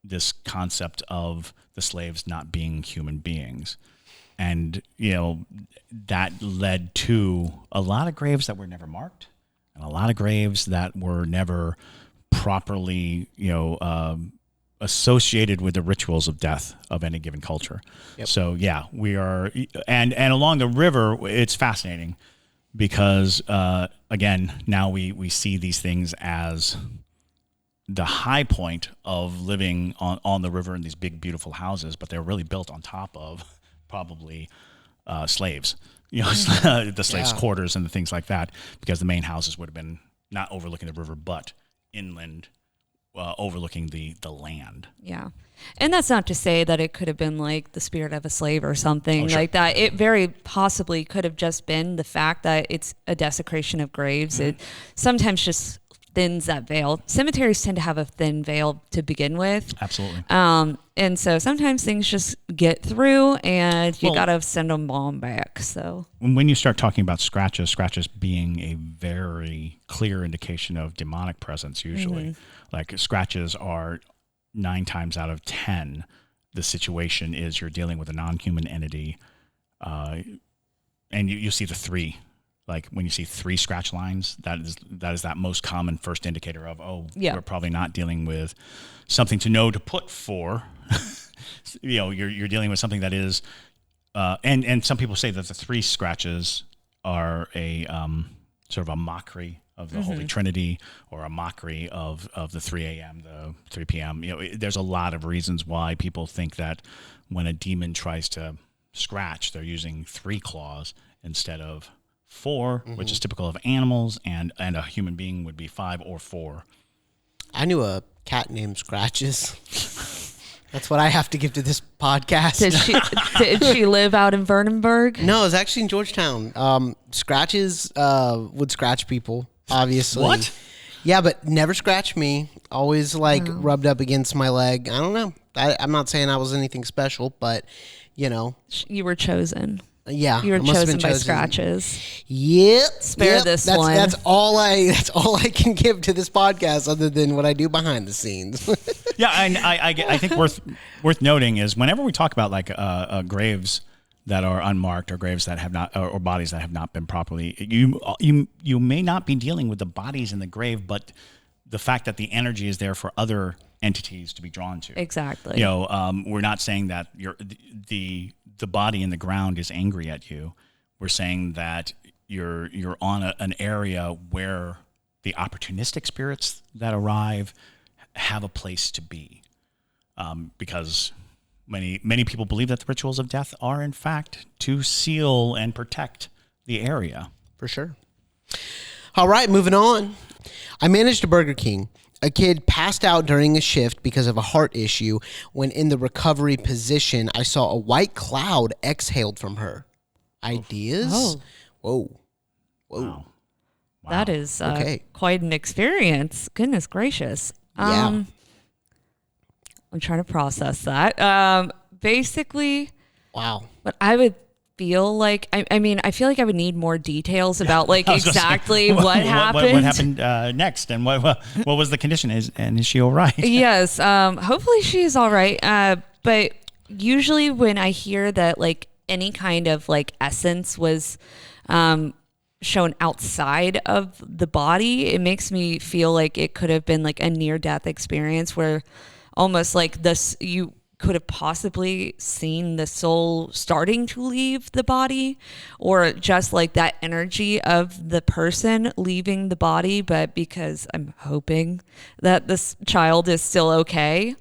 this concept of the slaves not being human beings. And, that led to a lot of graves that were never marked, and a lot of graves that were never properly, associated with the rituals of death of any given culture. Yep. So, yeah, we are, and along the river, it's fascinating because, again, now we see these things as the high point of living on the river in these big, beautiful houses, but they're really built on top of probably slaves, the slaves' quarters and the things like that, because the main houses would have been not overlooking the river, but inland, overlooking the land. Yeah. And that's not to say that it could have been like the spirit of a slave or something Sure. like that. It very possibly could have just been the fact that it's a desecration of graves. Mm-hmm. It sometimes just thins that veil. Cemeteries tend to have a thin veil to begin with. Absolutely. And so sometimes things just get through and you Well, got to send them on back. So when you start talking about scratches being a very clear indication of demonic presence, usually, like scratches are 9 times out of 10, the situation is you're dealing with a non-human entity, and you see the 3. Like when you see 3 scratch lines, that is that most common first indicator of, we're probably not dealing with something to know to put for. You're dealing with something that is, and some people say that the 3 scratches are a sort of a mockery of the Holy Trinity, or a mockery of the 3 a.m., the 3 p.m. There's a lot of reasons why people think that when a demon tries to scratch, they're using 3 claws instead of 4, which is typical of animals, and a human being would be 5 or 4. I knew a cat named Scratches. That's what I have to give to this podcast. did she live out in Vernonburg? No, it was actually in Georgetown. Scratches would scratch people, obviously. What? Yeah, but never scratched me. Always rubbed up against my leg. I don't know. I'm not saying I was anything special, but You were chosen. Yeah, You were I must have chosen been by scratches. Yep. Spare this one. That's all I can give to this podcast, other than what I do behind the scenes. Yeah, and I think worth noting is whenever we talk about like graves that are unmarked, or graves that have not, or bodies that have not been properly, you may not be dealing with the bodies in the grave, but the fact that the energy is there for other entities to be drawn to. Exactly. We're not saying that the body in the ground is angry at you. We're saying that you're on an area where the opportunistic spirits that arrive have a place to be, because Many people believe that the rituals of death are, in fact, to seal and protect the area. For sure. All right, moving on. I managed a Burger King. A kid passed out during a shift because of a heart issue. When in the recovery position, I saw a white cloud exhaled from her. Ideas? Oh. Whoa. Wow. That is Okay. quite an experience. Goodness gracious. Yeah. I'm trying to process that. Basically, Wow. what I would feel like, I mean, I feel like I would need more details about like I was gonna say, exactly what happened. What happened next, and what was the condition? Is she all right? Yes. Hopefully she's all right. But usually when I hear that like any kind of like essence was shown outside of the body, it makes me feel like it could have been like a near-death experience where almost like this, you could have possibly seen the soul starting to leave the body, or just like that energy of the person leaving the body. But because I'm hoping that this child is still okay,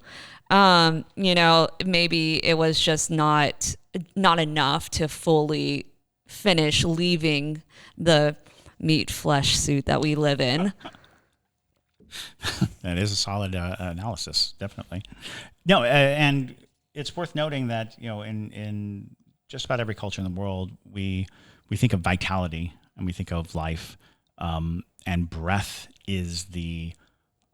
maybe it was just not enough to fully finish leaving the meat flesh suit that we live in. That is a solid analysis, definitely. No, and it's worth noting that in just about every culture in the world, we think of vitality and we think of life, and breath is the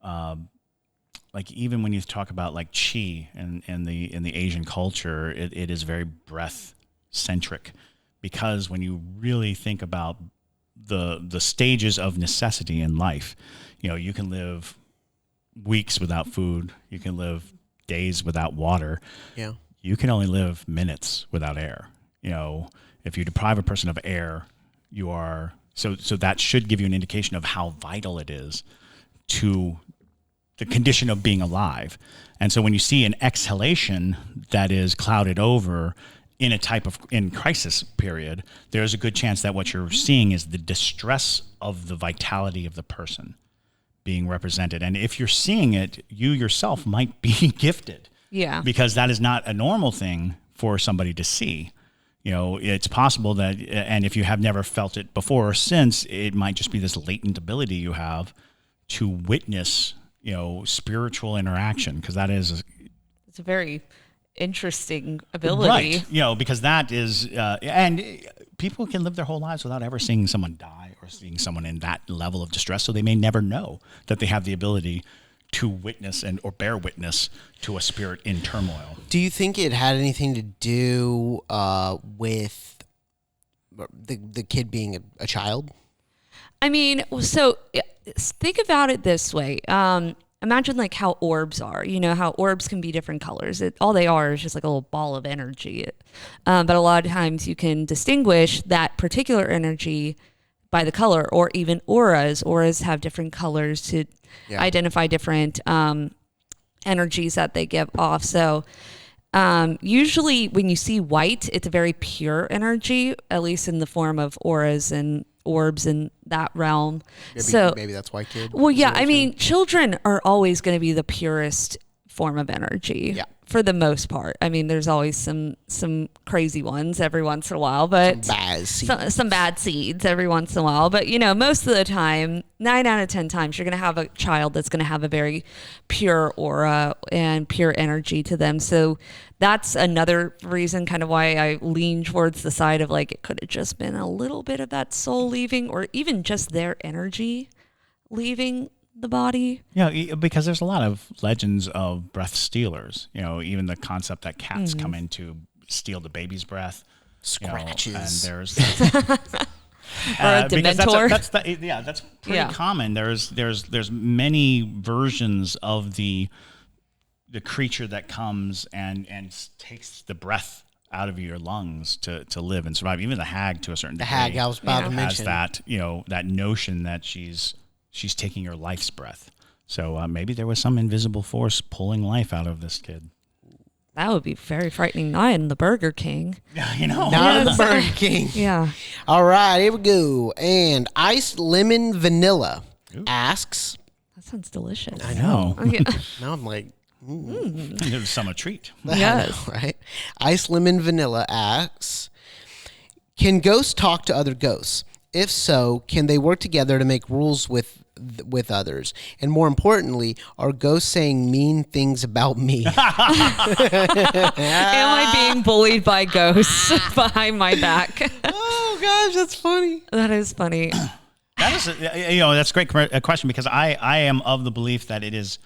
like, even when you talk about like chi in the Asian culture, it is very breath centric, because when you really think about the stages of necessity in life, you can live weeks without food, you can live days without water. Yeah. You can only live minutes without air. If you deprive a person of air, you are so that should give you an indication of how vital it is to the condition of being alive. And so when you see an exhalation that is clouded over in crisis period, there's a good chance that what you're seeing is the distress of the vitality of the person being represented. And if you're seeing it, you yourself might be gifted. Yeah. Because that is not a normal thing for somebody to see. It's possible that, and if you have never felt it before or since, it might just be this latent ability you have to witness, spiritual interaction, because that is It's a very interesting ability. Right. Because that is, and people can live their whole lives without ever seeing someone die or seeing someone in that level of distress. So they may never know that they have the ability to witness or bear witness to a spirit in turmoil. Do you think it had anything to do with the kid being a child? I mean, so think about it this way. Imagine like how orbs are. How orbs can be different colors. All they are is just like a little ball of energy. But a lot of times you can distinguish that particular energy by the color, or even auras. Auras have different colors to identify different energies that they give off. So usually when you see white, it's a very pure energy, at least in the form of auras and orbs in that realm. Maybe that's why kid. Well, yeah, I mean, children are always going to be the purest form of energy. Yeah. For the most part. I mean, there's always some crazy ones every once in a while, but some bad seeds every once in a while. But most of the time, 9 out of 10 times, you're going to have a child that's going to have a very pure aura and pure energy to them. So that's another reason kind of why I lean towards the side of like, it could have just been a little bit of that soul leaving, or even just their energy leaving the body. Yeah, because there's a lot of legends of breath stealers. Even the concept that cats come in to steal the baby's breath. Scratches. And there's or a dementor. That's pretty common. There's many versions of the creature that comes and takes the breath out of your lungs to live and survive. Even the hag, to a certain degree. The hag I was about to has mention. that that notion that she's taking your life's breath. So maybe there was some invisible force pulling life out of this kid. That would be very frightening. Not in the Burger King. Yeah, Not in the Burger King. Yeah. All right, here we go. And iced lemon vanilla asks. That sounds delicious. I know. Okay. Now I'm like, It was some a treat. Yes. Right? Ice Lemon Vanilla asks, can ghosts talk to other ghosts? If so, can they work together to make rules with others? And more importantly, are ghosts saying mean things about me? Am I being bullied by ghosts behind my back? Oh gosh, that's funny. That is funny. That is, that's a great question, because I am of the belief that it is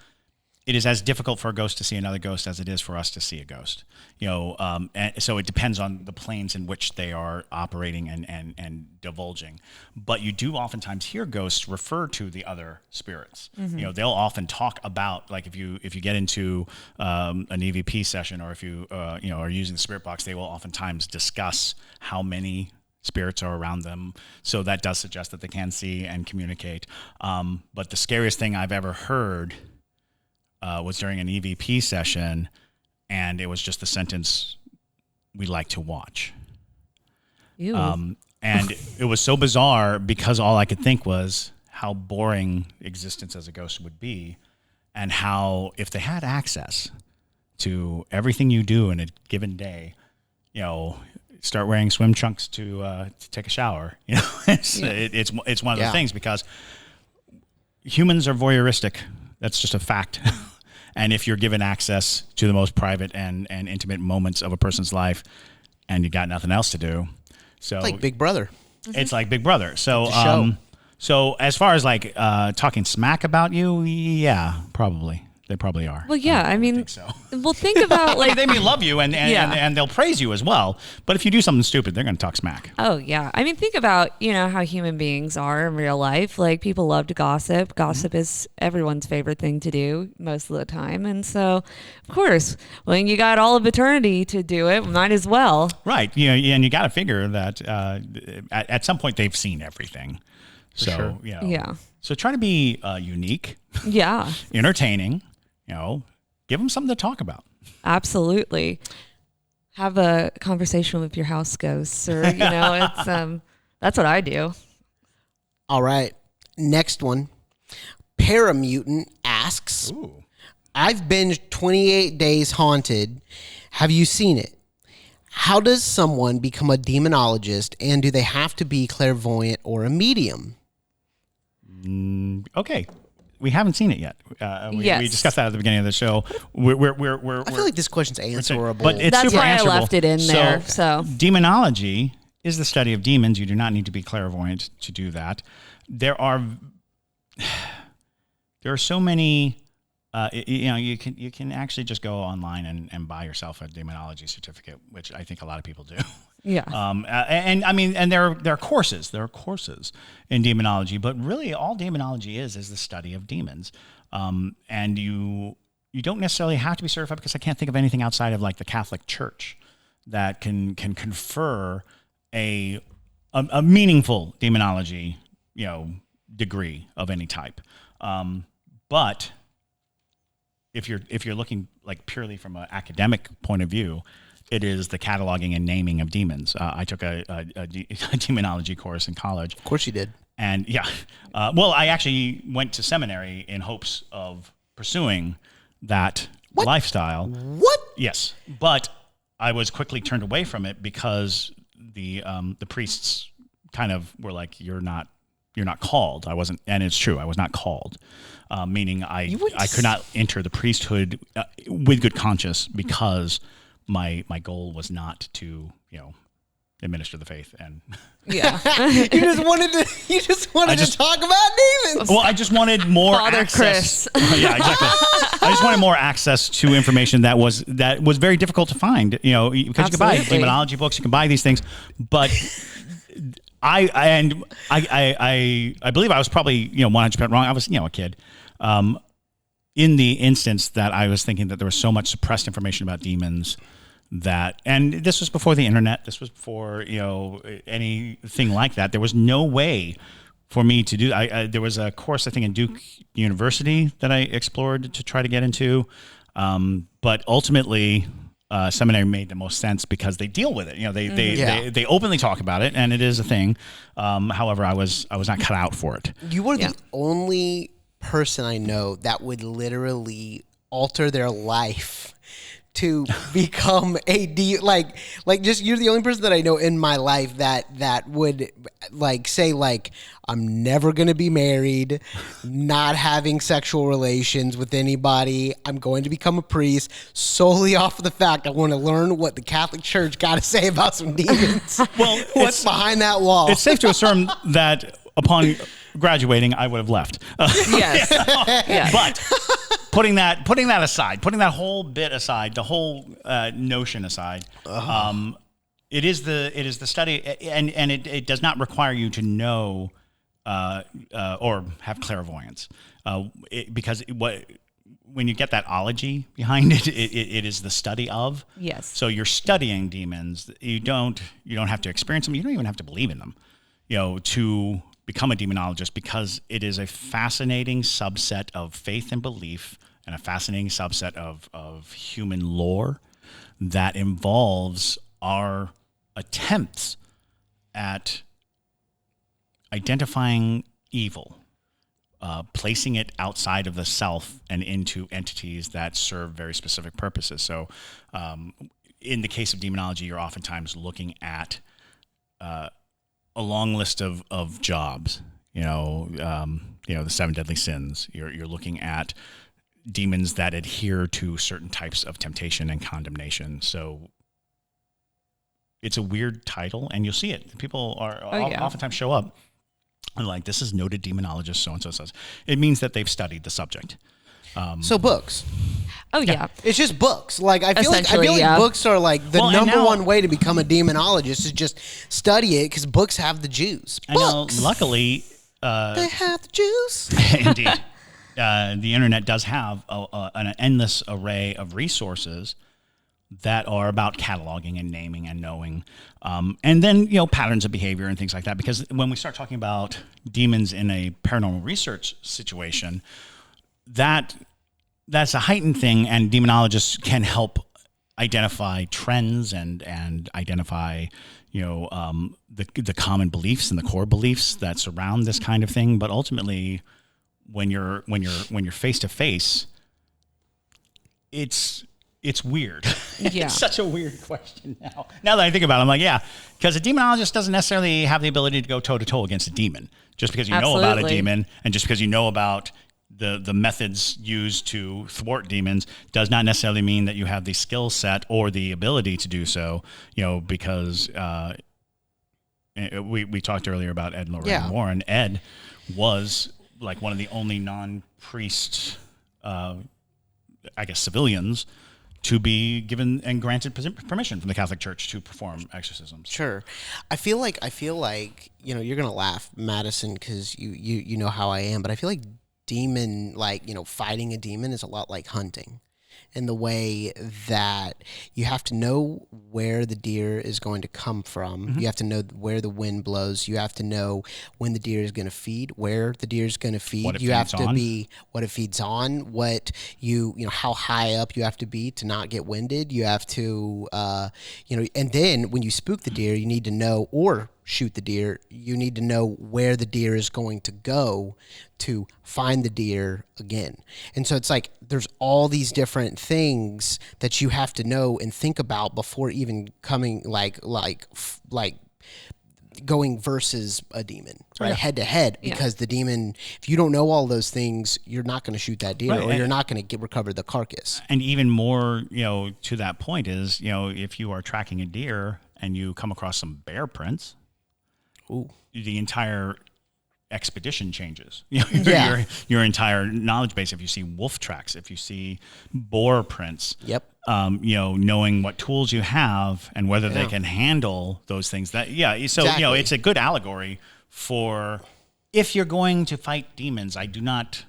as difficult for a ghost to see another ghost as it is for us to see a ghost. And so it depends on the planes in which they are operating and divulging. But you do oftentimes hear ghosts refer to the other spirits. Mm-hmm. They'll often talk about, like, if you get into an EVP session, or if you are using the spirit box, they will oftentimes discuss how many spirits are around them. So that does suggest that they can see and communicate. But the scariest thing I've ever heard was during an EVP session, and it was just the sentence, "We like to watch." Ew. And it was so bizarre, because all I could think was how boring existence as a ghost would be, and how if they had access to everything you do in a given day, start wearing swim trunks to take a shower. It's one of the things, because humans are voyeuristic. That's just a fact. And if you're given access to the most private and intimate moments of a person's life, and you got nothing else to do, so Like Big Brother. it's like Big Brother. So show. So as far as like talking smack about you, yeah, probably. They probably are. Well, yeah, I mean, think so. Well, think about like They may love you and they'll praise you as well. But if you do something stupid, they're going to talk smack. Oh, yeah. I mean, think about, how human beings are in real life. Like, people love to gossip. Gossip is everyone's favorite thing to do most of the time. And so, of course, when you got all of eternity to do it, might as well. Right. And you got to figure that at some point they've seen everything. So, sure. Yeah. So try to be unique, Yeah. entertaining, give them something to talk about. Absolutely. Have a conversation with your house ghosts, or, it's that's what I do. All right. Next one. Paramutant asks, Ooh. I've binged 28 Days Haunted. Have you seen it? How does someone become a demonologist, and do they have to be clairvoyant or a medium? Okay. We haven't seen it yet. Yes. We discussed that at the beginning of the show. I feel like this question's answerable. But it's That's super why answerable. I left it in there. So demonology is the study of demons. You do not need to be clairvoyant to do that. There are so many. You can actually just go online and buy yourself a demonology certificate, which I think a lot of people do. yeah. And there are courses. There are courses in demonology, but really all demonology is the study of demons. And you don't necessarily have to be certified, because I can't think of anything outside of like the Catholic Church that can confer a meaningful demonology, degree of any type. But if you're looking like purely from an academic point of view, it is the cataloging and naming of demons. I took a demonology course in college. Of course you did. And well, I actually went to seminary in hopes of pursuing that lifestyle. What? Yes, but I was quickly turned away from it because the priests kind of were like, "You're not called." I wasn't, and it's true, I was not called. Meaning I could not enter the priesthood with good conscience, because my goal was not to administer the faith. And Yeah. You just wanted to talk about demons. well, I just wanted more Father access. Chris. Yeah, exactly. I just wanted more access to information that was very difficult to find. Because you can buy Absolutely. demonology books, you can buy these things, but I believe I was probably 100% wrong. I was a kid. In the instance that I was thinking that there was so much suppressed information about demons and this was before the internet, this was before anything like that. There was no way for me to do. There was a course, I think, in Duke University that I explored to try to get into, but ultimately seminary made the most sense because they deal with it. They openly talk about it, and it is a thing. However, I was not cut out for it. You were the only person I know that would literally alter their life to become like just you're the only person that I know in my life that would like say like I'm never going to be married, not having sexual relations with anybody. I'm going to become a priest solely off of the fact I want to learn what the Catholic Church got to say about some demons. Well, what's behind that wall? It's safe to assume that upon graduating, I would have left. Yes. Yeah. But putting that aside, putting that whole bit aside, the whole notion aside, it is the study, and it does not require you to know or have clairvoyance, because when you get that ology behind it, it is the study of. Yes. So you're studying demons. You don't have to experience them. You don't even have to believe in them, to become a demonologist, because it is a fascinating subset of faith and belief and a fascinating subset of human lore that involves our attempts at identifying evil, placing it outside of the self and into entities that serve very specific purposes. So in the case of demonology, you're oftentimes looking at a long list of jobs, the 7 deadly sins. You're looking at demons that adhere to certain types of temptation and condemnation. So it's a weird title, and you'll see it. People oftentimes show up and like, this is noted demonologist so-and-so says. It means that they've studied the subject. So books. Oh yeah. It's just books. Like I feel like yeah. books are like the number one way to become a demonologist is just study it, because books have the juice. I know. Luckily, they have the juice. Indeed, the internet does have an endless array of resources that are about cataloging and naming and knowing, and then patterns of behavior and things like that. Because when we start talking about demons in a paranormal research situation, that's a heightened thing, and demonologists can help identify trends and identify the common beliefs and the core beliefs that surround this kind of thing. But ultimately, when you're face to face, it's weird. Yeah. It's such a weird question now. Now that I think about it, I'm like, yeah, because a demonologist doesn't necessarily have the ability to go toe to toe against a demon. Just because you know about a demon, and just because you know about the methods used to thwart demons, does not necessarily mean that you have the skill set or the ability to do so. Because we talked earlier about Ed and Lorraine Warren. Ed was like one of the only non-priest, civilians, to be given and granted permission from the Catholic Church to perform exorcisms. Sure. I feel like you're gonna laugh, Madison, because you know how I am, but I feel like fighting a demon is a lot like hunting, in the way that you have to know where the deer is going to come from. Mm-hmm. You have to know where the wind blows. You have to know when the deer is going to feed, where the deer is going to feed. You have to be what it feeds on, what how high up you have to be to not get winded. You have to, and then when you spook the deer, you need to know, or shoot the deer, you need to know where the deer is going to go to find the deer again. And so it's like there's all these different things that you have to know and think about before even coming like going versus a demon, right? Head to head, because the demon, if you don't know all those things, you're not going to shoot that deer, or you're not going to recover the carcass. And even more, to that point is, if you are tracking a deer and you come across some bear prints, the entire expedition changes. Your entire knowledge base. If you see wolf tracks, if you see boar prints, knowing what tools you have and whether they can handle those things. It's a good allegory for if you're going to fight demons. I do not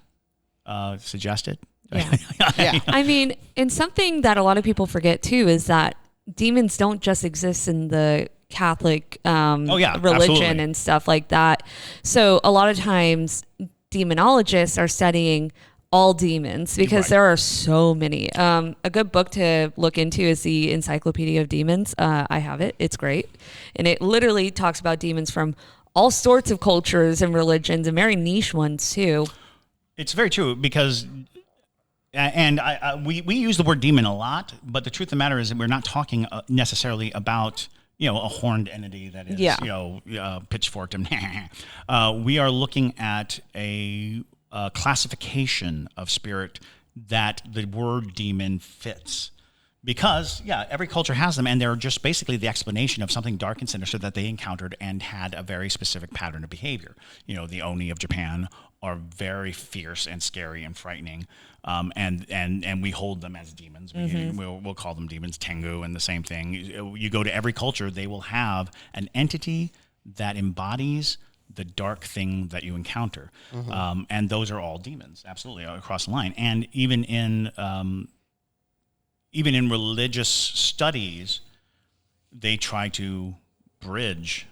suggest it. Yeah. I mean, and something that a lot of people forget too is that demons don't just exist in the Catholic religion absolutely. And stuff like that. So a lot of times demonologists are studying all demons, because there are so many. A good book to look into is the Encyclopedia of Demons. I have it. It's great. And it literally talks about demons from all sorts of cultures and religions, and very niche ones too. It's very true, because And we use the word demon a lot, but the truth of the matter is that we're not talking necessarily about, a horned entity that is, pitchforked. And we are looking at a classification of spirit that the word demon fits. Because, every culture has them, and they're just basically the explanation of something dark and sinister that they encountered and had a very specific pattern of behavior. The Oni of Japan are very fierce and scary and frightening, and we hold them as demons. We'll call them demons, Tengu, and the same thing. You go to every culture, they will have an entity that embodies the dark thing that you encounter, and those are all demons, absolutely, across the line. And even in religious studies, they try to bridge,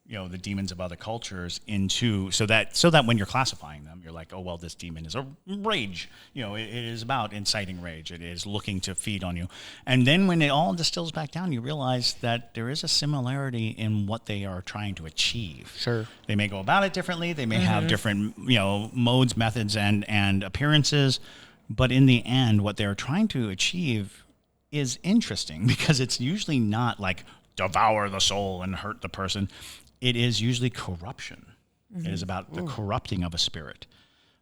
the demons of other cultures into so that when you're classifying them, you're like, oh well, this demon is a rage. It is about inciting rage. It is looking to feed on you. And then when it all distills back down, you realize that there is a similarity in what they are trying to achieve. Sure. They may go about it differently. They may have different, modes, methods, and appearances. But in the end, what they're trying to achieve is interesting because it's usually not like devour the soul and hurt the person. It is usually corruption. It is about the corrupting of a spirit.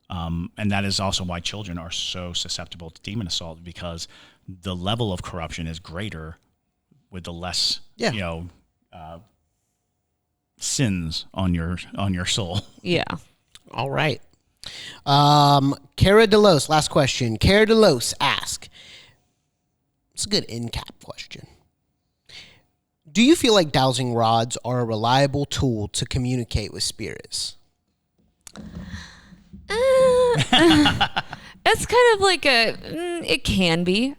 And that is also why children are so susceptible to demon assault, because the level of corruption is greater with the less, sins on your soul. Yeah. All right. Cara DeLos, last question. Cara DeLos asks, it's a good in-cap question. Do you feel like dowsing rods are a reliable tool to communicate with spirits? It's kind of like it can be.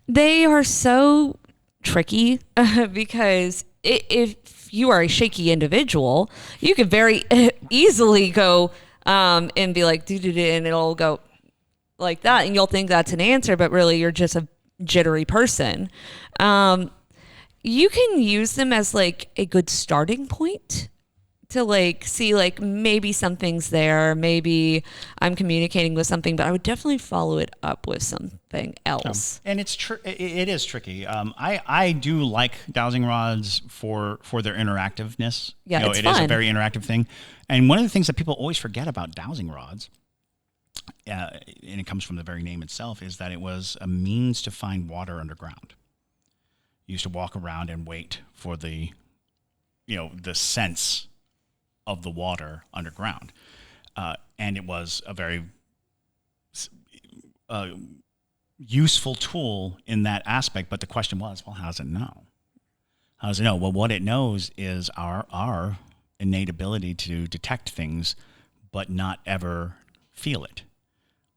They are so tricky because if you are a shaky individual, you could very easily go and be like, and it'll go like that, and you'll think that's an answer, but really you're just a jittery person. You can use them as like a good starting point to like see like maybe something's there, maybe I'm communicating with something, but I would definitely follow it up with something else. And it is tricky. I do like dowsing rods for their interactiveness. Yeah, it's it fun. is a very interactive thing. And one of the things that people always forget about dowsing rods, and it comes from the very name itself, is that it was a means to find water underground. You used to walk around and wait for the sense of the water underground. And it was a very useful tool in that aspect. But the question was, well, how does it know? How does it know? Well, what it knows is our innate ability to detect things, but not ever feel it.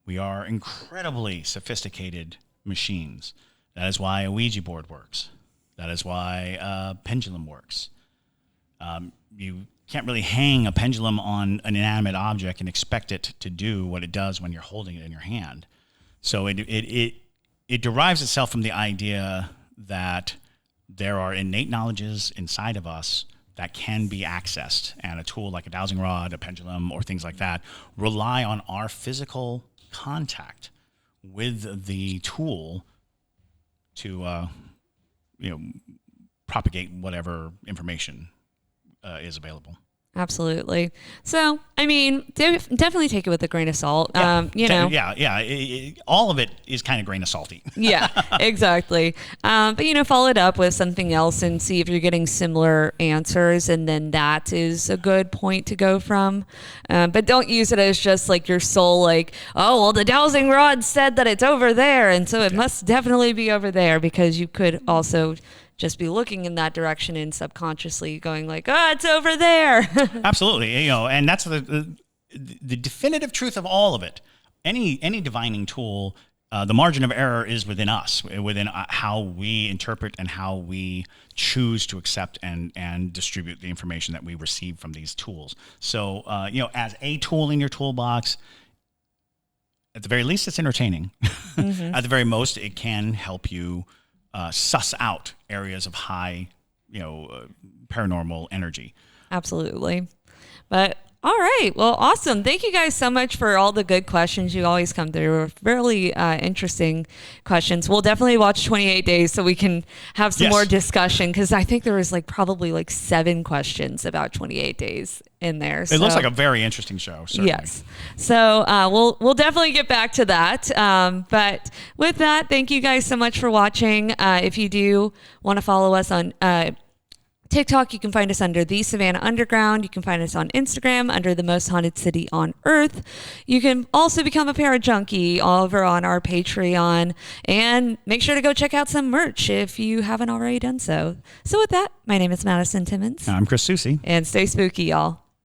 We are incredibly sophisticated machines. That is why a Ouija board works. That is why a pendulum works. You can't really hang a pendulum on an inanimate object and expect it to do what it does when you're holding it in your hand. So it derives itself from the idea that there are innate knowledges inside of us that can be accessed, and a tool like a dowsing rod, a pendulum, or things like that rely on our physical contact with the tool to propagate whatever information is available. Absolutely. So, I mean, definitely take it with a grain of salt. All of it is kind of grain of salty. Yeah, exactly. But, follow it up with something else and see if you're getting similar answers. And then that is a good point to go from. But don't use it as just like your soul, like, oh, well, the dowsing rod said that it's over there. And so it must definitely be over there, because you could also just be looking in that direction and subconsciously going like, oh, it's over there. Absolutely. And that's the definitive truth of all of it. Any divining tool, the margin of error is within us, within how we interpret and how we choose to accept and distribute the information that we receive from these tools. So, as a tool in your toolbox, at the very least, it's entertaining. Mm-hmm. At the very most, it can help you suss out areas of high, paranormal energy. Absolutely. But All right. Well, awesome. Thank you guys so much for all the good questions. You always come through. Really interesting questions. We'll definitely watch 28 Days so we can have some more discussion, because I think there was probably 7 questions about 28 Days in there. It looks like a very interesting show. Certainly. Yes. So we'll definitely get back to that. But with that, thank you guys so much for watching. If you do want to follow us on TikTok, you can find us under The Savannah Underground. You can find us on Instagram under The Most Haunted City on Earth. You can also become a Parajunkie over on our Patreon. And make sure to go check out some merch if you haven't already done so. So with that, my name is Madison Timmons. I'm Chris Soucy. And stay spooky, y'all.